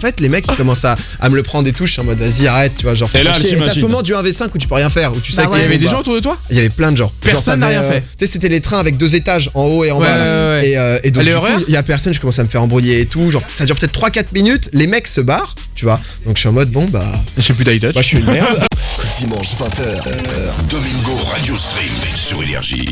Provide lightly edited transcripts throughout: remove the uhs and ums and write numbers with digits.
fait les mecs ils commencent à me le prendre et tout, je suis en mode vas-y arrête, tu vois, genre Et là, t'as ce moment du 1v5 où tu peux rien faire, où tu sais Bah qu'il ouais. Il y avait des gens autour de toi? il y avait plein de gens. Personne n'a rien fait. Tu sais, c'était les trains avec 2 étages en haut et en bas. Ouais. Et donc, Les du coup, horaires il y a personne, je commence à me faire embrouiller et tout. Genre, ça dure peut-être 3-4 minutes, les mecs se barrent, tu vois. Donc, je suis en mode, bon, bah. Je sais plus d'high-touch. Bah, je suis une merde. Dimanche 20h, Domingo Radio Stream sur Énergie.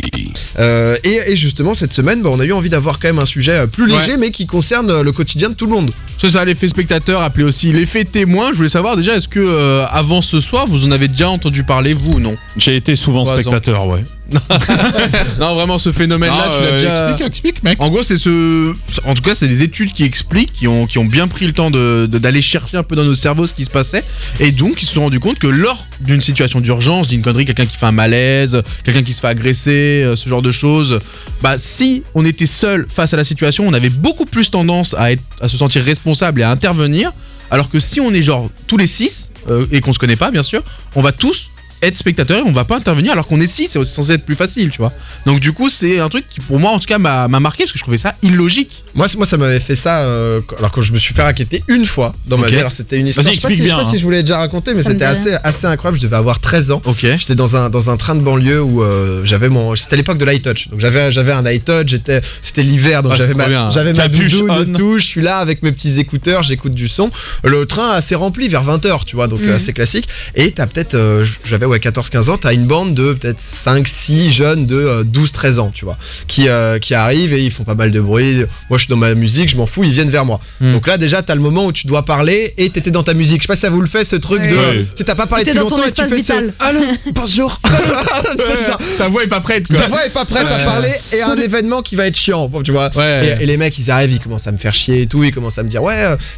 Et justement, cette semaine, bah, on a eu envie d'avoir quand même un sujet plus léger, mais qui concerne le quotidien de tout le monde. C'est ça, l'effet spectateur, appelé aussi l'effet témoin. Je voulais savoir déjà, est-ce que avant ce soir, vous en avez déjà entendu parler, vous ou non? J'ai été souvent Par spectateur, ouais. Non, vraiment, ce phénomène-là, tu l'as déjà. Explique, mec. En gros, en tout cas, c'est des études qui expliquent, qui ont bien pris le temps d'aller chercher un peu dans nos cerveaux ce qui se passait. Et donc, ils se sont rendus compte que lors d'une situation d'urgence, d'une connerie, quelqu'un qui fait un malaise, quelqu'un qui se fait agresser, ce genre de choses, bah, si on était seul face à la situation, on avait beaucoup plus tendance à se sentir responsable et à intervenir. Alors que si on est genre tous les 6, et qu'on se connaît pas, bien sûr, on va tous être spectateur et on va pas intervenir alors qu'on est 6, c'est censé être plus facile, tu vois. Donc du coup c'est un truc qui pour moi en tout cas m'a marqué parce que je trouvais ça illogique. Moi ça m'avait fait ça alors quand je me suis fait racketter une fois dans ma vie. Alors c'était une histoire, Vas-y, je sais pas si je vous l'ai déjà raconté, mais c'était assez incroyable. Je devais avoir 13 ans. Ok. J'étais dans un train de banlieue où c'était l'époque de l'iTouch. Donc j'avais un iTouch, c'était l'hiver, donc j'avais ma doudoune et tout, je suis là avec mes petits écouteurs, j'écoute du son. Le train assez rempli vers 20h, tu vois, donc assez classique. Et t'as peut-être j'avais 14-15 ans, t'as une bande de peut-être 5-6 jeunes de 12-13 ans, tu vois, qui arrivent et ils font pas mal de bruit. Moi je suis dans ma musique, je m'en fous, ils viennent vers moi. Donc là déjà t'as le moment où tu dois parler et t'étais dans ta musique. Je sais pas si ça vous le fait ce truc de, tu sais, t'as pas parlé depuis longtemps et tu fais ça. Allô, bonjour. Ta voix est pas prête quoi. Ta voix est pas prête à parler et un événement qui va être chiant, tu vois. Et les mecs ils arrivent, ils commencent à me faire chier et tout, ils commencent à me dire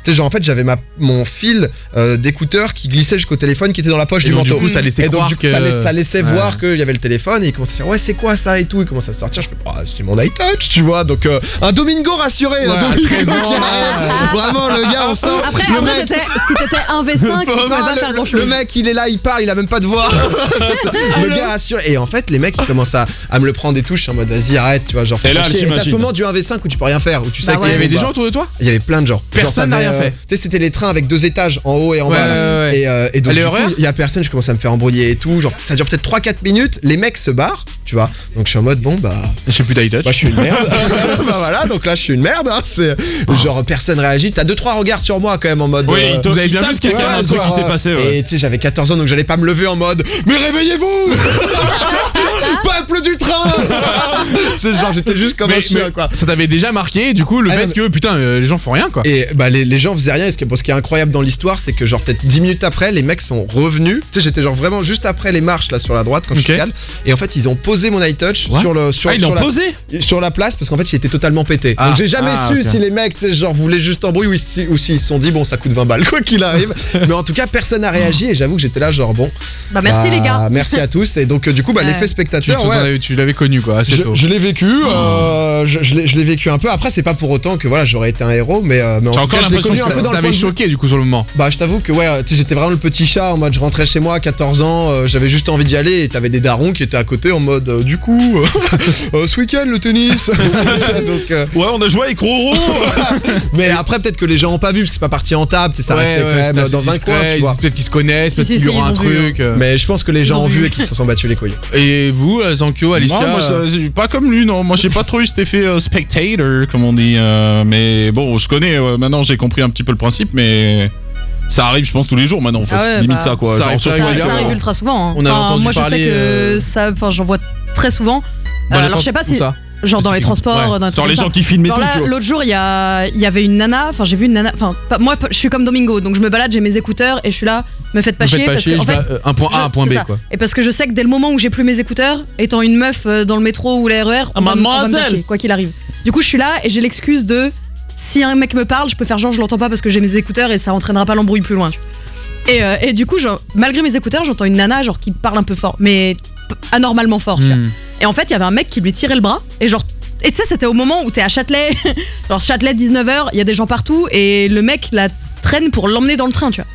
tu sais genre en fait j'avais mon fil d'écouteur qui glissait jusqu'au téléphone qui était dans la poche du manteau. Du coup ça laissait croire que ça laissait voir qu'il y avait le téléphone et il commence à faire c'est quoi ça et tout, il commence à sortir, je fais c'est mon iTouch, tu vois, donc un Domingo rassuré, un Domingo qui arrive. Vraiment le gars on sent. Après si t'étais un V5 tu pouvais pas faire grand chose. Le mec il est là, il parle, il a même pas de voix. Le gars rassuré. Et en fait les mecs ils commencent à me le prendre et tout, je suis en mode vas-y arrête, tu vois, genre et là, t'as ce moment du 1v5 où tu peux rien faire, où tu sais qu'il y avait des gens autour de toi. Il y avait plein de gens. Personne n'a rien fait. Tu sais c'était les trains avec 2 étages en haut et en bas. Et donc du coup, il y a personne, je commence à me faire embrouiller et tout, genre ça dure peut-être 3-4 minutes, les mecs se barrent, tu vois. Donc je suis en mode bon bah je sais plus d'high-touch. Bah je suis une merde. Bah voilà, donc là je suis une merde, hein. C'est genre personne réagit, t'as 2-3 regards sur moi quand même en mode vous avez bien vu ce qu'il y a un truc qui s'est passé. Et tu sais j'avais 14 ans donc j'allais pas me lever en mode mais réveillez-vous. Peuple du train. C'est genre j'étais juste comme un chien quoi. Ça t'avait déjà marqué du coup le fait que putain les gens font rien quoi. Et bah les gens faisaient rien, et ce qui est incroyable dans l'histoire c'est que genre peut-être 10 minutes après les mecs sont revenus. Tu sais j'étais genre vraiment juste après les marches là sur la droite quand je suis calme. Et en fait ils ont posé mon iTouch sur la place parce qu'en fait il était totalement pété. Donc j'ai jamais su si les mecs tu sais genre voulaient juste embrouiller ou s'ils se sont dit bon ça coûte 20 balles quoi qu'il arrive. Mais en tout cas personne n'a réagi et j'avoue que j'étais là genre bon. Bah merci les gars. Merci à tous et donc du coup l'effet spectateur tu l'avais connu quoi assez tôt. Je l'ai vécu, je l'ai vécu un peu. Après c'est pas pour autant que voilà j'aurais été un héros mais en tout cas, l'impression que ça t'avait choqué du coup sur le moment. Bah je t'avoue que tu sais j'étais vraiment le petit chat en mode je rentrais chez moi à 14 ans, j'avais juste envie d'y aller et t'avais des darons qui étaient à côté en mode du coup ce week-end le tennis. Donc, ouais on a joué avec Roro. Mais après peut-être que les gens ont pas vu parce que c'est pas parti en table, ça restait quand même dans un coin, tu vois. Peut-être qu'ils se connaissent, peut-être qu'il y aura un truc. Mais je pense que les gens ont vu et qu'ils se sont battus les couilles. Et vous Zankyo, Alicia? Moi pas comme lui, non, moi j'ai pas trop eu cet effet spectator comme on dit, mais bon je connais, maintenant j'ai compris un petit peu le principe, mais ça arrive je pense tous les jours maintenant en fait, limite ça quoi. Ça arrive ultra souvent hein. On a entendu moi je sais que ça, j'en vois très souvent. Alors je sais pas si genre dans les transports, dans les gens qui filment et tout. Là l'autre jour il y avait une nana, enfin j'ai vu une nana, enfin moi je suis comme Domingo donc je me balade, j'ai mes écouteurs et je suis là, me faites pas chier parce que en fait un point A un point B quoi. Et parce que je sais que dès le moment où j'ai plus mes écouteurs, étant une meuf dans le métro ou les RER, on va me faire chier, quoi qu'il arrive. Du coup je suis là et j'ai l'excuse de si un mec me parle, je peux faire genre je l'entends pas parce que j'ai mes écouteurs et ça entraînera pas l'embrouille plus loin. Et du coup genre, malgré mes écouteurs j'entends une nana genre qui parle un peu fort mais anormalement fort tu vois. Et en fait il y avait un mec qui lui tirait le bras et genre et tu sais c'était au moment où t'es à Châtelet genre Châtelet 19h, il y a des gens partout et le mec la traîne pour l'emmener dans le train tu vois.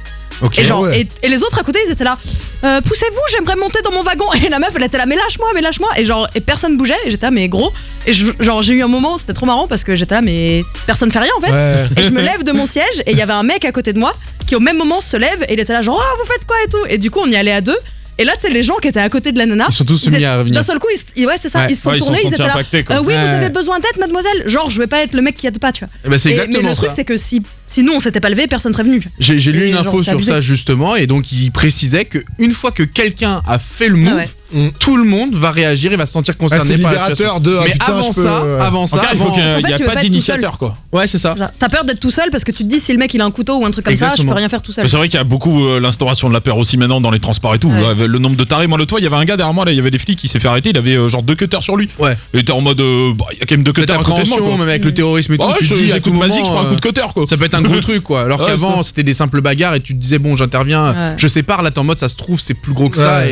Okay, et genre et les autres à côté ils étaient là poussez-vous, j'aimerais monter dans mon wagon. Et la meuf, elle était là, mais lâche-moi. Et personne bougeait. Et j'étais là, mais gros. Et j'ai eu un moment, c'était trop marrant parce que j'étais là, mais personne fait rien en fait. Ouais. Et je me lève de mon siège et il y avait un mec à côté de moi qui au même moment se lève et il était là, genre, oh, vous faites quoi et tout. Et du coup, on y allait à deux. Et là, tu sais, les gens qui étaient à côté de la nana, ils sont tous mis à revenir. D'un seul coup, c'est ça, ils se sont tournés, ils étaient là. Oui, vous avez besoin d'aide, mademoiselle. Genre, je vais pas être le mec qui aide pas, tu vois. C'est exactement ça. Mais le truc, c'est que si nous on s'était pas levé, personne serait venu. J'ai lu une info sur ça justement, et donc il précisait qu'une fois que quelqu'un a fait le move, tout le monde va réagir et va se sentir concerné par la situation. Mais avant ça, il faut qu'il n'y ait pas d'initiateur, quoi. Ouais, c'est ça. T'as peur d'être tout seul parce que tu te dis si le mec il a un couteau ou un truc comme ça, je peux rien faire tout seul. C'est vrai qu'il y a beaucoup l'instauration de la peur aussi maintenant dans les transports et tout. Le nombre de tarés, moi le toit, il y avait un gars derrière moi là, il y avait des flics qui s'est fait arrêter, il avait genre 2 cutters sur lui. Ouais. Il était en mode il y a quand même 2 cutters à côté de moi, même avec le terrorisme et tout. Tu dis à tout moment je prends un coup de cutter, quoi. Ça peut être un gros truc, quoi. Alors qu'avant c'était des simples bagarres et tu te disais bon j'interviens, je sépare, là t'es en mode ça se trouve c'est plus gros que ça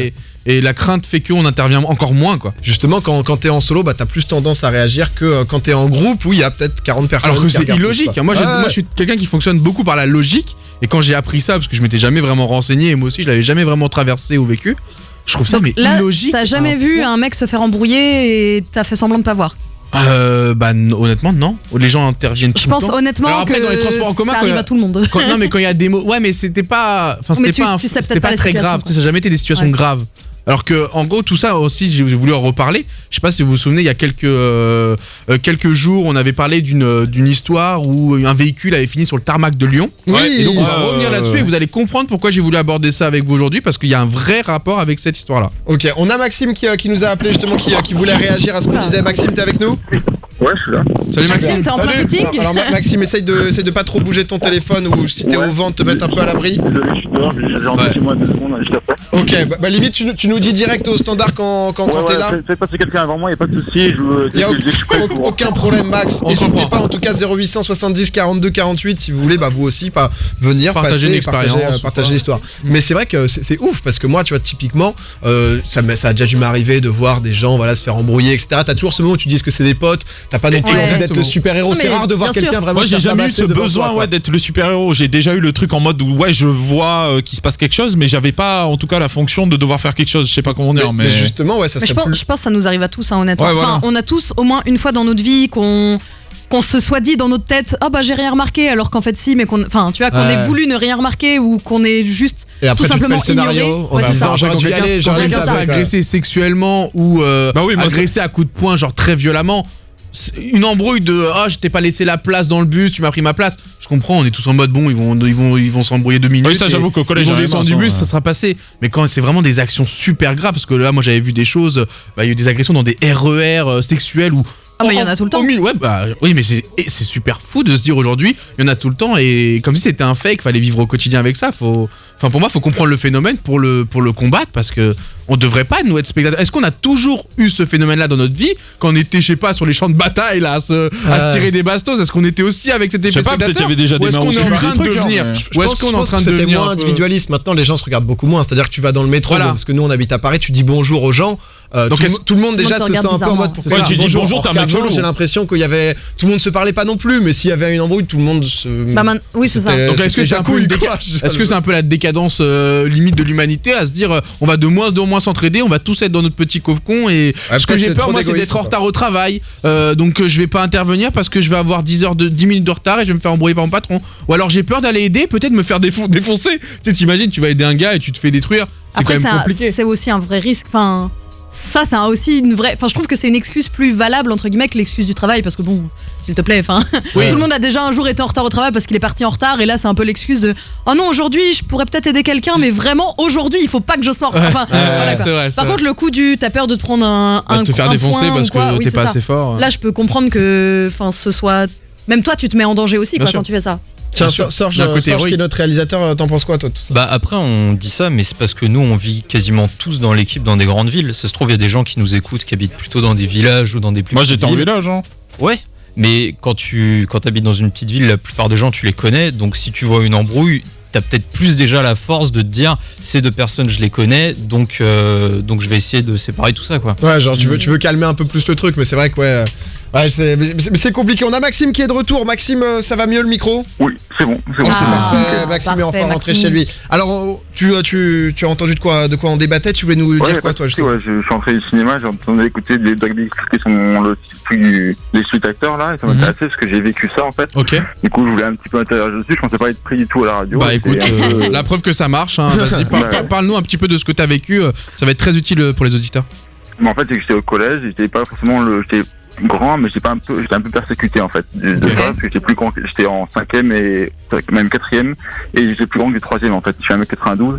et la crainte fait qu'on intervient encore moins, quoi. Justement, quand t'es en solo, bah t'as plus tendance à réagir que quand t'es en groupe où il y a peut-être 40 personnes. Alors que c'est illogique. Moi, je suis quelqu'un qui fonctionne beaucoup par la logique. Et quand j'ai appris ça, parce que je m'étais jamais vraiment renseigné et moi aussi je l'avais jamais vraiment traversé ou vécu, je trouve ça illogique. T'as jamais vu un mec se faire embrouiller et t'as fait semblant de pas voir? Honnêtement non, les gens interviennent tout le temps. Je pense honnêtement après, que dans les transports en commun, ça arrive à tout le monde. Non mais quand il y a des mots, mais c'était pas très grave, ça n'a jamais été des situations graves. Alors que en gros tout ça aussi j'ai voulu en reparler. Je sais pas si vous vous souvenez, il y a quelques jours on avait parlé d'une histoire où un véhicule avait fini sur le tarmac de Lyon. Et donc on va revenir là-dessus et vous allez comprendre pourquoi j'ai voulu aborder ça avec vous aujourd'hui, parce qu'il y a un vrai rapport avec cette histoire-là. Ok, on a Maxime qui nous a appelé justement, qui voulait réagir à ce qu'on disait. Maxime, t'es avec nous? Ouais, je suis là. Salut Maxime, t'es en plein footing? Alors Maxime, essaye de pas trop bouger ton téléphone, ou si t'es au vent, te mettre un peu à l'abri. Désolé, je suis dehors, j'ai rentré chez moi 2 secondes, juste après. Ok, bah limite tu nous dis direct au standard quand t'es là. Faites passer quelqu'un avant moi, y'a pas de soucis. Il y a aucun problème, Max. N'hésitez pas, en tout cas 0870 42 48 si vous voulez, bah vous aussi venir partager une expérience, partager l'histoire. Mais c'est vrai que c'est ouf parce que moi, tu vois, typiquement, ça a déjà dû m'arriver de voir des gens se faire embrouiller, etc. T'as toujours ce moment où tu dis que c'est des potes, t'as pas non plus envie d'être le super-héros. C'est rare de voir quelqu'un vraiment. Moi, j'ai jamais eu ce besoin d'être le super-héros. J'ai déjà eu le truc en mode où je vois qu'il se passe quelque chose, mais j'avais pas en tout cas la fonction de devoir faire quelque chose. Je sais pas comment dire, mais justement, ça serait je pense que ça nous arrive à tous, honnêtement. Enfin, on a tous au moins une fois dans notre vie qu'on se soit dit dans notre tête, j'ai rien remarqué, alors qu'en fait si, mais qu'on ait voulu ne rien remarquer ou qu'on ait juste tout simplement ignoré. J'aurais dû agresser sexuellement ou agresser à coups de poing, genre très violemment. Une embrouille de je t'ai pas laissé la place dans le bus, tu m'as pris ma place. Je comprends, on est tous en mode bon, ils vont s'embrouiller 2 minutes. Oui, ça j'avoue qu'au collège ils vont descendre du bus, ça sera passé. Mais quand c'est vraiment des actions super graves, parce que là moi j'avais vu des choses, il y a eu des agressions dans des RER sexuels ou il y en a tout le temps. Oui, mais c'est super fou de se dire aujourd'hui, il y en a tout le temps et comme si c'était un fake, fallait vivre au quotidien avec ça. Pour moi, faut comprendre le phénomène pour le combattre, parce que on devrait pas nous être spectateurs. Est-ce qu'on a toujours eu ce phénomène-là dans notre vie quand on était, je sais pas, sur les champs de bataille là, à se tirer des bastos? Est-ce qu'on était aussi avec cet effet spectateur? Peut-être qu'il y avait déjà des mains. Ou est-ce qu'on est en train de devenir? Ou est-ce qu'on est en train de devenir? C'était moins individualiste. Maintenant, les gens se regardent beaucoup moins. C'est-à-dire que tu vas dans le métro, parce que nous on habite à Paris, tu dis bonjour aux gens. Donc tout le monde déjà se sent un peu en mode tu dis bonjour, t'as un mec chelou. J'ai l'impression qu'il y avait tout le monde se parlait pas non plus, mais s'il y avait une embrouille, tout le monde se oui, c'est ça. Donc est-ce que c'est un peu la décadence limite de l'humanité à se dire on va de moins en moins s'entraider, on va tous être dans notre petit cocon et ce que j'ai peur moi c'est d'être en retard au travail, donc je vais pas intervenir parce que je vais avoir 10 minutes de retard et je vais me faire embrouiller par mon patron, ou alors j'ai peur d'aller aider, peut-être me faire défoncer. Tu t'imagines, tu vas aider un gars et tu te fais détruire, c'est quand même compliqué. C'est aussi un vrai risque, ça c'est aussi une vraie, je trouve que c'est une excuse plus valable entre guillemets que l'excuse du travail, parce que bon, s'il te plaît, tout le monde a déjà un jour été en retard au travail parce qu'il est parti en retard, et là c'est un peu l'excuse de oh non, aujourd'hui je pourrais peut-être aider quelqu'un, mais vraiment aujourd'hui il faut pas que je sorte. Par contre le coup t'as peur de te prendre un te faire défoncer parce que t'es pas assez fort. Là je peux comprendre que ce soit, même toi tu te mets en danger aussi quand tu fais ça. Tiens, Sorge, qui est notre réalisateur, t'en penses quoi toi tout ça? Après on dit ça, mais c'est parce que nous on vit quasiment tous dans l'équipe dans des grandes villes. Ça se trouve il y a des gens qui nous écoutent qui habitent plutôt dans des villages ou dans des plus petites villes. Moi j'étais en village Ouais, mais quand t'habites dans une petite ville, la plupart des gens tu les connais, donc si tu vois une embrouille, t'as peut-être plus déjà la force de te dire ces 2 personnes je les connais, donc je vais essayer de séparer tout ça, quoi. Ouais, genre tu veux calmer un peu plus le truc, mais c'est vrai que Ouais, c'est compliqué. On a Maxime qui est de retour. Maxime, ça va mieux le micro? Oui, c'est bon. C'est parfait. Maxime est enfin rentré chez lui. Alors, tu as entendu de quoi on débattait? Tu voulais nous dire quoi, toi? Je suis entré du cinéma, j'ai entendu écouter des Doug qui sont le truc des street actors là, et ça m'intéressait parce que j'ai vécu ça en fait. Ok. Du coup, je voulais un petit peu interagir dessus. Je pensais pas être pris du tout à la radio. Bah écoute, la preuve que ça marche. Hein. Vas-y, parle-nous un petit peu de ce que t'as vécu. Ça va être très utile pour les auditeurs. Mais en fait, c'est que j'étais au collège, j'étais pas forcément j'étais grand, mais j'étais un peu persécuté en fait de ça, parce que j'étais plus grand, j'étais en 5e et même 4e, et j'étais plus grand que du 3e en fait. Je suis 1m92,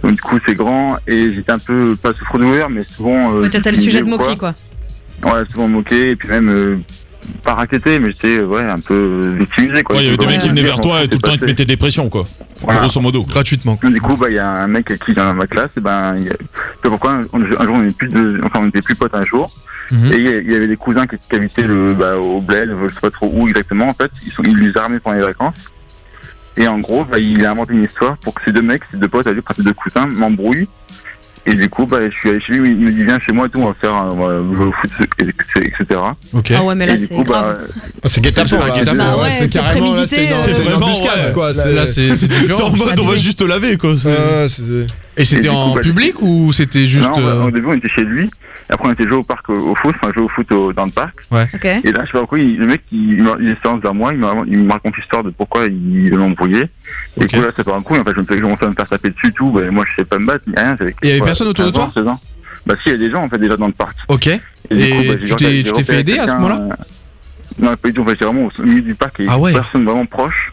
donc du coup c'est grand, et j'étais un peu pas souffre de mourir, mais souvent t'étais le sujet de moquerie quoi. Ouais, souvent moqué, et puis même pas raquetté, mais j'étais un peu victimisé quoi. Ouais, il y avait des mecs qui venaient vers toi et tout le temps ils te mettaient des pressions quoi. Voilà. Grosso modo, gratuitement. Du coup, il y a un mec qui vient dans ma classe, et pourquoi un jour on était plus potes un jour. Et il y avait des cousins qui habitaient au bled, je sais pas trop où exactement en fait. Ils les a ramenés pendant les vacances. Et en gros, il a inventé une histoire pour que ces deux potes, ces deux cousins m'embrouillent. Et du coup, je suis allé chez lui, il me dit viens chez moi et tout, on va jouer au foot, etc. Okay. Ah ouais, mais là c'est grave. C'est guet-apens, c'est carrément c'est une embuscade quoi. Là c'est différent. C'est en mode on va juste te laver quoi. Et c'était en public ou c'était juste... Non, au début on était chez lui. Après on était joué au parc au foot, dans le parc. Ouais. Okay. Et là je sais pas pourquoi le mec il s'avance vers moi, il me raconte l'histoire de pourquoi il veut m'embrouiller. Et du coup là ça part un coup, en fait je commence à me faire taper dessus tout, moi je sais pas me battre, ni rien. Il y avait personne autour de toi? Bah si, il y a des gens en fait déjà dans le parc. Ok. Et tu t'es fait aider à ce moment-là? Non, pas du tout, j'étais vraiment au milieu du parc et personne vraiment proche.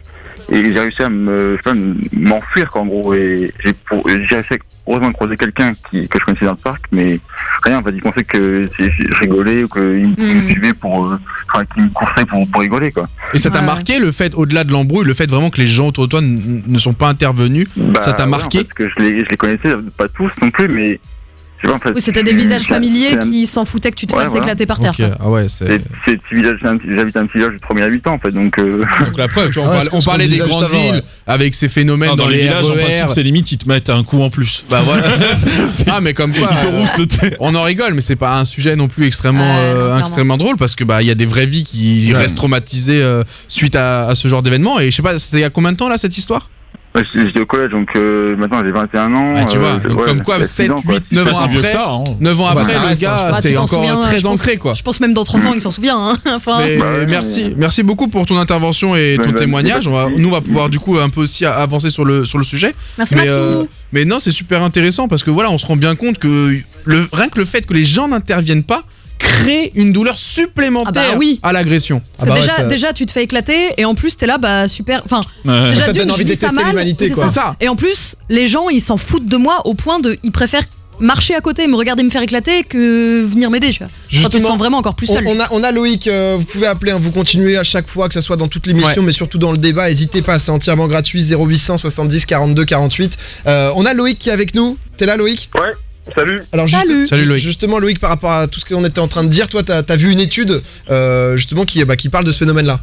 Et j'ai réussi à m'enfuir quoi, en gros, et j'ai réussi à heureusement croiser quelqu'un que je connaissais dans le parc, mais rien, il pensait que je rigolais ou qu'il me suivait qu'il me coursait pour rigoler quoi. Et ça t'a marqué le fait, au-delà de l'embrouille, le fait vraiment que les gens autour de toi ne sont pas intervenus, ça t'a marqué? En fait, parce que je les connaissais pas tous non plus, mais en fait, oui, c'était des visages familiers qui s'en foutaient que tu te fasses éclater par terre. Ah ouais, j'habite un petit village de 3000 habitants en fait, donc la preuve, tu vois, on parlait des grandes villes avec ces phénomènes dans les villages, RER. C'est limite ils te mettent un coup en plus. Bah voilà. Ah mais comme quoi, on en rigole, mais c'est pas un sujet non plus extrêmement drôle, parce que il y a des vraies vies qui restent traumatisées suite à ce genre d'événement. Et je sais pas, c'était il y a combien de temps là cette histoire? J'étais au collège, donc maintenant j'ai 21 ans. Tu vois, donc comme quoi 7, 8, 9 ans après, ça, hein. 9 ans après, le gars, c'est encore très ancré quoi. Je pense même dans 30 ans il s'en souvient. Hein. Enfin... merci beaucoup pour ton intervention et ton témoignage. Nous on va pouvoir du coup un peu aussi avancer sur le sujet. Merci Maxou. Mais non, c'est super intéressant parce que voilà, on se rend bien compte que rien que le fait que les gens n'interviennent pas crée une douleur supplémentaire à l'agression. Parce que déjà tu te fais éclater et en plus t'es là super, enfin déjà d'une je vis ça mal, c'est ça. Et en plus les gens ils s'en foutent de moi au point de ils préfèrent marcher à côté et me regarder me faire éclater que venir m'aider, tu vois. Quand tu te sens vraiment encore plus seul. On a Loïc, vous pouvez appeler, vous continuez à chaque fois, que ce soit dans toute l'émission, mais surtout dans le débat, n'hésitez pas, c'est entièrement gratuit, 0800 70 42 48. On a Loïc qui est avec nous, t'es là Loïc? Ouais. Salut. Alors salut Loïc. Justement Loïc, par rapport à tout ce qu'on était en train de dire, toi t'as vu une étude justement qui parle de ce phénomène-là.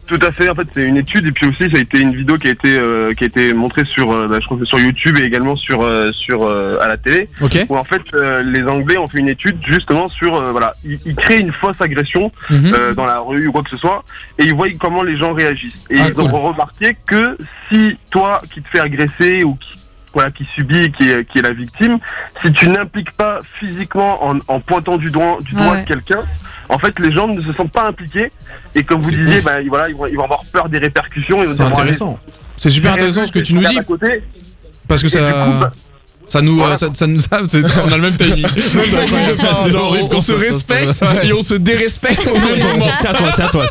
Tout à fait, en fait c'est une étude et puis aussi ça a été une vidéo qui a été montrée sur, je crois que c'est sur YouTube et également sur à la télé. Okay. Où en fait les Anglais ont fait une étude justement sur ils créent une fausse agression dans la rue ou quoi que ce soit et ils voient comment les gens réagissent. Et ils ont remarqué que si toi qui te fais agresser ou qui subit, qui est la victime, si tu n'impliques pas physiquement en pointant du doigt quelqu'un, en fait les gens ne se sentent pas impliqués et comme vous disiez, ils vont avoir peur des répercussions. C'est intéressant. C'est super intéressant ce que tu nous dis. Parce que ça nous, on a le même timing. C'est horrible. On se respecte et on se dérespecte au même moment. C'est à toi.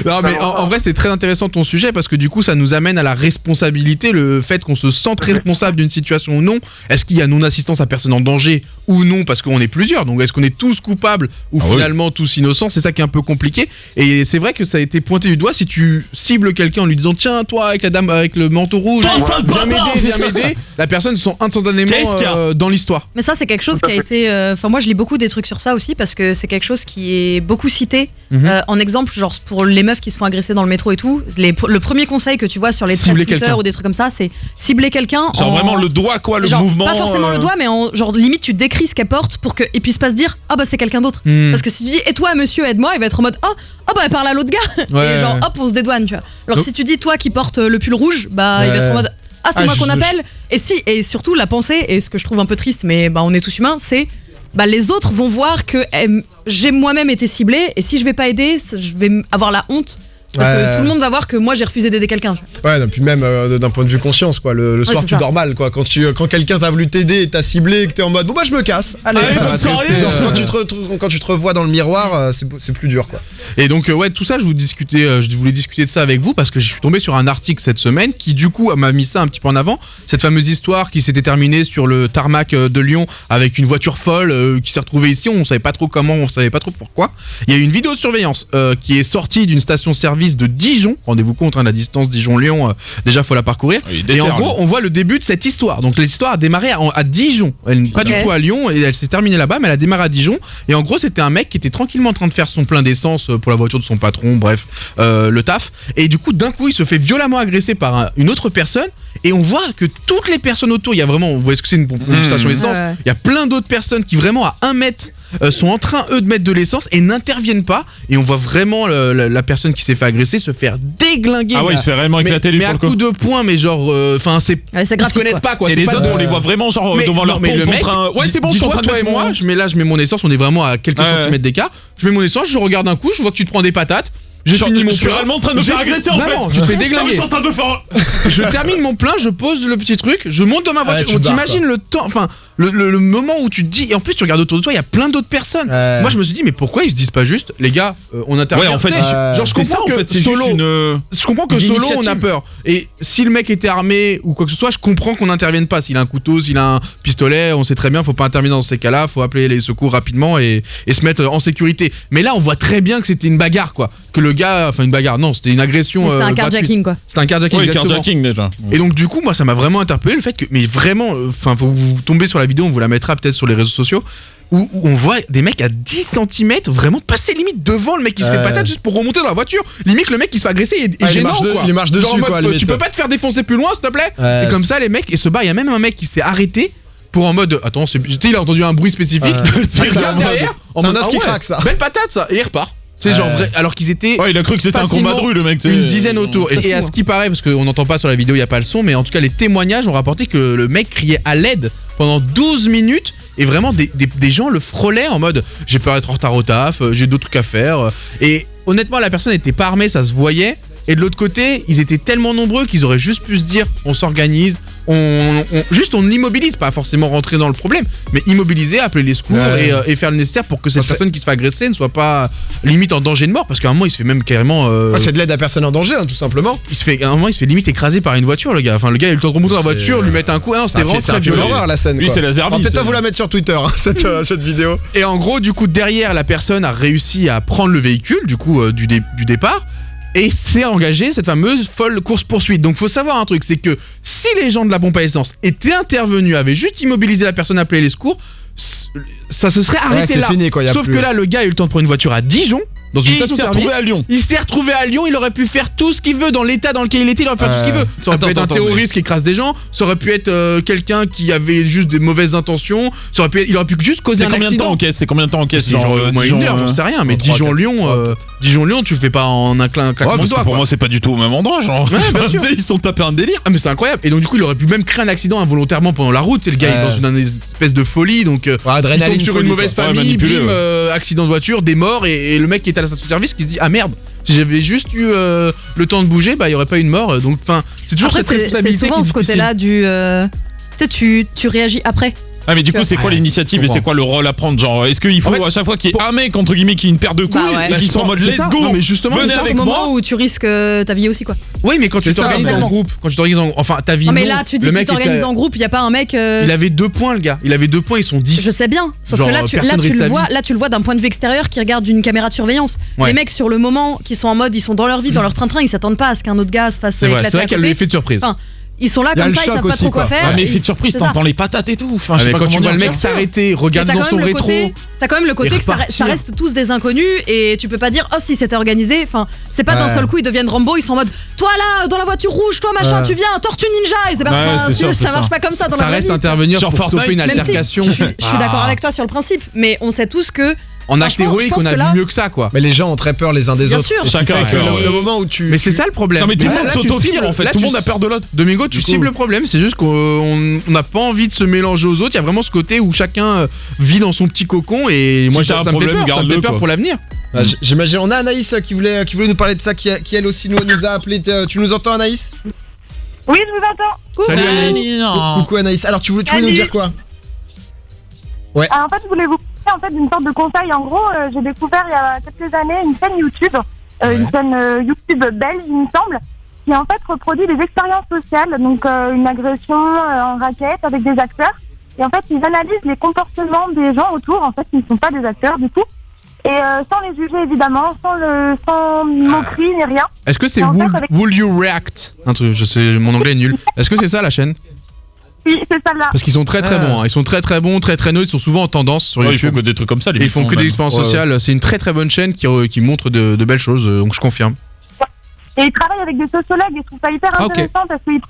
Non mais en vrai c'est très intéressant ton sujet parce que du coup ça nous amène à la responsabilité, le fait qu'on se sente responsable d'une situation ou non. Est-ce qu'il y a non-assistance à personne en danger ou non parce qu'on est plusieurs. Donc est-ce qu'on est tous coupables ou finalement tous innocents? C'est ça qui est un peu compliqué. Et c'est vrai que ça a été pointé du doigt. Si tu cibles quelqu'un en lui disant tiens toi avec la dame avec le manteau rouge, viens m'aider, la personne personnes sont instantanément dans l'histoire. Mais ça, c'est quelque chose qui a été. Enfin, moi, je lis beaucoup des trucs sur ça aussi parce que c'est quelque chose qui est beaucoup cité en exemple, genre pour les meufs qui se font agresser dans le métro et tout. Le premier conseil que tu vois sur les threads Twitter ou des trucs comme ça, c'est cibler quelqu'un. Genre vraiment le doigt, quoi, le genre, mouvement. Pas forcément le doigt, mais genre limite, tu décris ce qu'elle porte pour qu'il puisse pas se dire ah bah c'est quelqu'un d'autre. Parce que si tu dis et toi, monsieur, aide-moi, il va être en mode oh bah elle parle à l'autre gars. Et genre hop, on se dédouane, tu vois. Alors si tu dis toi qui porte le pull rouge, bah il va être en mode ah c'est moi qu'on appelle. Et surtout la pensée, et ce que je trouve un peu triste, mais bah on est tous humains, c'est bah les autres vont voir que j'ai moi-même été ciblée, et si je vais pas aider, je vais avoir la honte. Parce que tout le monde va voir que moi j'ai refusé d'aider quelqu'un. Ouais, puis même d'un point de vue conscience, quoi. Le soir, tu dors mal, quoi. Quand quelqu'un t'a voulu t'aider et t'a ciblé et que t'es en mode bon, bah je me casse. Allez, ça va rester. Quand tu te revois dans le miroir, c'est plus dur, quoi. Et donc, tout ça, je voulais discuter de ça avec vous parce que je suis tombé sur un article cette semaine qui, du coup, m'a mis ça un petit peu en avant. Cette fameuse histoire qui s'était terminée sur le tarmac de Lyon avec une voiture folle qui s'est retrouvée ici. On savait pas trop comment, on savait pas trop pourquoi. Il y a une vidéo de surveillance qui est sortie d'une station-service de Dijon, rendez-vous compte, la distance Dijon-Lyon, déjà faut la parcourir. Et en gros, on voit le début de cette histoire. Donc l'histoire a démarré à Dijon, pas du tout à Lyon, et elle s'est terminée là-bas, mais elle a démarré à Dijon. Et en gros, c'était un mec qui était tranquillement en train de faire son plein d'essence pour la voiture de son patron, bref, le taf. Et du coup, d'un coup, il se fait violemment agresser par une autre personne. Et on voit que toutes les personnes autour, il y a vraiment, vous voyez ce que c'est une station essence, il y a plein d'autres personnes qui vraiment à 1 mètre sont en train eux de mettre de l'essence et n'interviennent pas, et on voit vraiment la personne qui s'est fait agresser se faire déglinguer. Ah ouais, il se fait vraiment éclater les mais à coups de poing, mais genre enfin ils se connaissent pas, quoi. Et les autres on les voit vraiment genre devant leur pompe contre un... Ouais, c'est bon, je suis en train de toi et moi, je mets mon essence, on est vraiment à quelques centimètres d'écart. Je mets mon essence, je regarde un coup, je vois que tu te prends des patates. Je suis réellement en train de me faire agresser en fait. Tu te fais déglinguer. Je termine mon plein, je pose le petit truc, je monte dans ma voiture. T'imagines le temps, enfin le moment où tu te dis, et en plus tu regardes autour de toi, il y a plein d'autres personnes. Moi je me suis dit mais pourquoi ils se disent pas juste les gars, on intervient. Ouais, en fait, genre je comprends que solo, je comprends que solo on a peur. Et si le mec était armé ou quoi que ce soit, je comprends qu'on n'intervienne pas. S'il a un couteau, s'il a un pistolet, on sait très bien, faut pas intervenir dans ces cas-là, faut appeler les secours rapidement et se mettre en sécurité. Mais là on voit très bien que c'était une bagarre, quoi. Que le gars, enfin une bagarre, non, c'était une agression. C'était un carjacking, quoi. C'était un carjacking, exactement. Carjacking déjà. Et donc du coup, moi ça m'a vraiment interpellé le fait que, mais vraiment, enfin faut vous tomber sur la vidéo, on vous la mettra peut-être sur les réseaux sociaux, où on voit des mecs à 10 cm vraiment passer limite devant le mec qui se fait patate juste pour remonter dans la voiture. Limite le mec qui se fait agresser est gênant, quoi. Il marche dessus, genre, quoi. Tu peux pas te faire défoncer plus loin, s'il te plaît. Et comme ça les mecs, et se bat, il y a même un mec qui s'est arrêté pour en mode attends, il a entendu un bruit spécifique, il regarde derrière, c'est un os qui craque, ça. Belle patate ça, et il repart. C'est genre vrai, alors qu'ils étaient. Ouais, il a cru que c'était un combat de rue, le mec. Une dizaine autour. Et à ce qui paraît, parce qu'on n'entend pas sur la vidéo, il n'y a pas le son, mais en tout cas, les témoignages ont rapporté que le mec criait à l'aide pendant 12 minutes. Et vraiment, des gens le frôlaient en mode j'ai peur d'être en retard au taf, j'ai d'autres trucs à faire. Et honnêtement, la personne n'était pas armée, ça se voyait. Et de l'autre côté, ils étaient tellement nombreux qu'ils auraient juste pu se dire on s'organise, on immobilise, pas forcément rentrer dans le problème, mais immobiliser, appeler les secours et faire le nécessaire pour que cette personne qui se fait agresser ne soit pas limite en danger de mort, parce qu'à un moment il se fait même carrément c'est de l'aide à personne en danger, tout simplement. À un moment il se fait limite écraser par une voiture, le gars. Enfin le gars il a eu le temps de remonter dans la voiture, lui mettre un coup. C'était vraiment très violent. L'horreur, la scène. Lui c'est la Zerbi. Peut-être pas vous la mettre sur Twitter cette vidéo. Et en gros du coup derrière la personne a réussi à prendre le véhicule du coup du départ. Et c'est engagé cette fameuse folle course-poursuite. Donc faut savoir un truc, c'est que si les gens de la pompe à essence étaient intervenus, avaient juste immobilisé la personne, appelé les secours, ça se serait arrêté là. Fini, quoi, sauf que là, le gars a eu le temps de prendre une voiture à Dijon. Dans une station service. Il s'est retrouvé à Lyon, il aurait pu faire tout ce qu'il veut dans l'état dans lequel il était, il aurait pu faire tout ce qu'il veut. Ça aurait pu être un terroriste qui écrase des gens, ça aurait pu être quelqu'un qui avait juste des mauvaises intentions, il aurait pu juste causer un accident. C'est combien de temps en caisse? Genre au moins une heure, j'en sais rien, mais Dijon-Lyon, tu le fais pas en un claquement de doigts. Pour moi, c'est pas du tout au même endroit, genre. Ouais, bien sûr. Ils sont tapés un délire. Ah mais c'est incroyable. Et donc du coup, il aurait pu même créer un accident involontairement pendant la route. C'est le gars il est dans une espèce de folie, donc il tombe sur une mauvaise famille, bim, accident de voiture, des morts, et le mec qui est à la station de service qui se dit ah merde, si j'avais juste eu le temps de bouger, bah il y aurait pas eu de mort. Donc enfin, c'est toujours cette responsabilité. C'est souvent ce côté-là du tu réagis après. Ah mais du coup c'est quoi l'initiative et c'est quoi le rôle à prendre, genre est-ce qu'il faut à chaque fois qu'il y ait un mec entre guillemets qui ait une paire de couilles et qui soit en mode let's go, non, mais justement venez avec moi, au moment où tu risques ta vie aussi, quoi. Oui mais quand tu t'organises en groupe, enfin ta vie. Non mais là tu dis que tu t'organises en groupe, il y a pas un mec il avait 2 points, le gars, il avait 2 points, ils sont 10. Je sais bien, sauf que là tu le vois d'un point de vue extérieur qui regarde une caméra de surveillance. Les mecs sur le moment qui sont en mode ils sont dans leur vie, dans leur train-train, ils s'attendent pas à ce qu'un autre gars se fasse éclater. C'est vrai qu'il y a l'effet de surprise. ils sont là comme ça, ils savent pas trop quoi faire. Mais effet de surprise, t'entends les patates et tout. Enfin, quand tu vois le mec s'arrêter, regarde dans son rétro. T'as quand même le côté que ça reste tous des inconnus et tu peux pas dire, oh, si c'était organisé. Enfin, c'est pas d'un seul coup, ils deviennent Rambo, ils sont en mode, toi là, dans la voiture rouge, toi machin, tu viens, Tortue Ninja. Et c'est pas ça marche pas comme ça dans la vraie vie. Ça reste intervenir pour stopper une altercation. Je suis d'accord avec toi sur le principe, mais on sait tous que. En acte héroïque, on a vu mieux que ça, quoi. Mais les gens ont très peur les uns des autres. Bien sûr. Chacun. Le moment où tu. Mais c'est ça le problème. Non, mais tout le monde s'autofile en fait. Tout le monde a peur de l'autre. Domingo, tu cibles le problème. C'est juste qu'on n'a pas envie de se mélanger aux autres. Il y a vraiment ce côté où chacun vit dans son petit cocon. Et moi, ça me fait peur. Ça me fait peur pour l'avenir. J'imagine. On a Anaïs qui voulait nous parler de ça, qui elle aussi nous a appelé. Tu nous entends, Anaïs? Oui, je vous entends. Salut Anaïs. Coucou Anaïs. Alors, tu voulais nous dire quoi? Ouais. En fait, je voulais vous parler d'une sorte de conseil. En gros, j'ai découvert il y a quelques années une chaîne YouTube, une chaîne YouTube belge, il me semble, qui en fait reproduit des expériences sociales, donc une agression en raquette avec des acteurs. Et en fait, ils analysent les comportements des gens autour. En fait, ils ne sont pas des acteurs du tout. Et sans les juger évidemment, sans moquerie ni rien. Est-ce que c'est Will You React? Un truc, je sais, mon anglais est nul. Est-ce que c'est ça la chaîne? Oui, c'est ça là. Parce qu'ils sont très bons, hein. Ils sont très bons, très neutres, ils sont souvent en tendance sur YouTube. Ils font que des trucs comme ça, ils font que des expériences sociales. C'est une très bonne chaîne qui montre de belles choses, donc je confirme. Et ils travaillent avec des sociologues et je trouve ça hyper intéressant parce qu'ils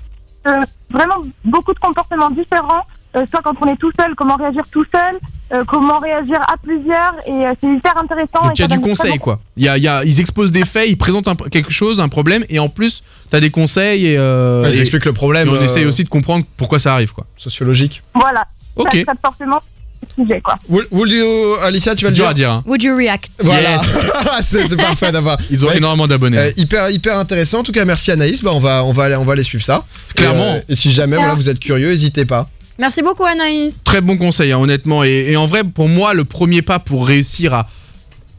vraiment beaucoup de comportements différents, soit quand on est tout seul, comment réagir tout seul, comment réagir à plusieurs, et c'est hyper intéressant. Donc il y a du conseil quoi. Ils exposent des faits, ils présentent quelque chose, un problème, et en plus t'as des conseils et ils expliquent le problème. On essaye aussi de comprendre pourquoi ça arrive quoi. Sociologique. Voilà. Ok. Ça traite forcément sujet quoi. Alicia, tu vas le dire à dire. Hein. Would you react? Voilà. c'est parfait d'avoir. Ils ont énormément d'abonnés. Hyper intéressant. En tout cas, merci Anaïs. On va aller suivre ça. Clairement. Et si jamais vous êtes curieux, n'hésitez pas. Merci beaucoup Anaïs. Très bon conseil hein, honnêtement. Et en vrai, pour moi, le premier pas pour réussir à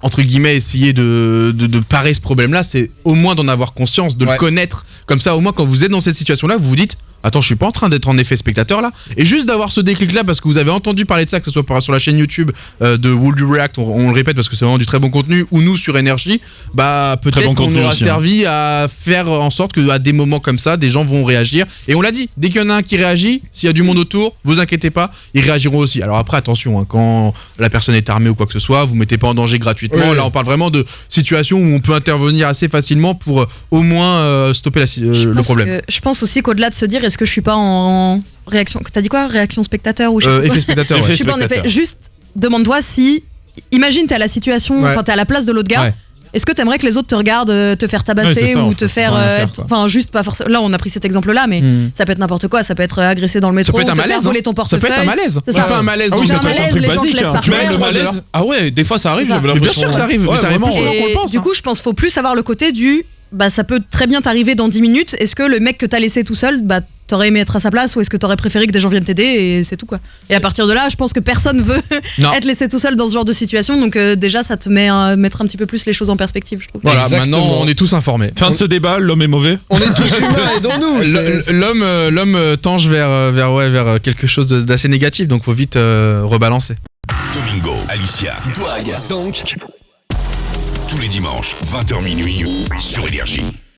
entre guillemets essayer de parer ce problème-là, c'est au moins d'en avoir conscience, de le connaître. Comme ça, au moins quand vous êtes dans cette situation-là, vous vous dites. Attends, je suis pas en train d'être en effet spectateur là. Et juste d'avoir ce déclic là parce que vous avez entendu parler de ça, que ce soit sur la chaîne YouTube de Would You React, on le répète parce que c'est vraiment du très bon contenu, ou nous sur Énergie, bah peut-être qu'on aura servi à faire en sorte que à des moments comme ça, des gens vont réagir. Et on l'a dit, dès qu'il y en a un qui réagit, s'il y a du monde autour, vous inquiétez pas, ils réagiront aussi. Alors après attention, hein, quand la personne est armée ou quoi que ce soit, vous mettez pas en danger gratuitement. Là on parle vraiment de situations où on peut intervenir assez facilement pour au moins stopper le problème. Je pense aussi qu'au-delà de se dire est-ce que je suis pas en réaction, t'as dit quoi, réaction spectateur ou effet spectateur, je suis pas en effet, juste demande-toi si, imagine t'es à la situation, enfin t'es à la place de l'autre gars, est-ce que t'aimerais que les autres te regardent te faire tabasser ou te faire enfin juste pas forcément, là on a pris cet exemple là mais ça peut être n'importe quoi, ça peut être agressé dans le métro, te faire voler ton portefeuille, ça peut être un malaise, ça fait un malaise, les gens te laissent partir. Ah ouais, des fois ça arrive, j'avais l'impression. Bien sûr que ça arrive, mais ça arrive plus souvent qu'on le pense. Du coup je pense qu'il faut plus avoir le côté du bah ça peut très bien t'arriver dans 10 minutes, est-ce que le mec que t'as laissé tout seul, bah t'aurais aimé être à sa place ou est-ce que t'aurais préféré que des gens viennent t'aider et c'est tout quoi. Et à partir de là, je pense que personne veut être laissé tout seul dans ce genre de situation, donc déjà ça te met mettre un petit peu plus les choses en perspective, je trouve. Voilà, exactement. Maintenant on est tous informés. Fin de ce débat, l'homme est mauvais. On est tous humains, aidons-nous. L'homme tange vers quelque chose d'assez négatif, donc faut vite rebalancer. Domingo, Alicia, Douag, donc tous les dimanches 20h minuit sur Énergie.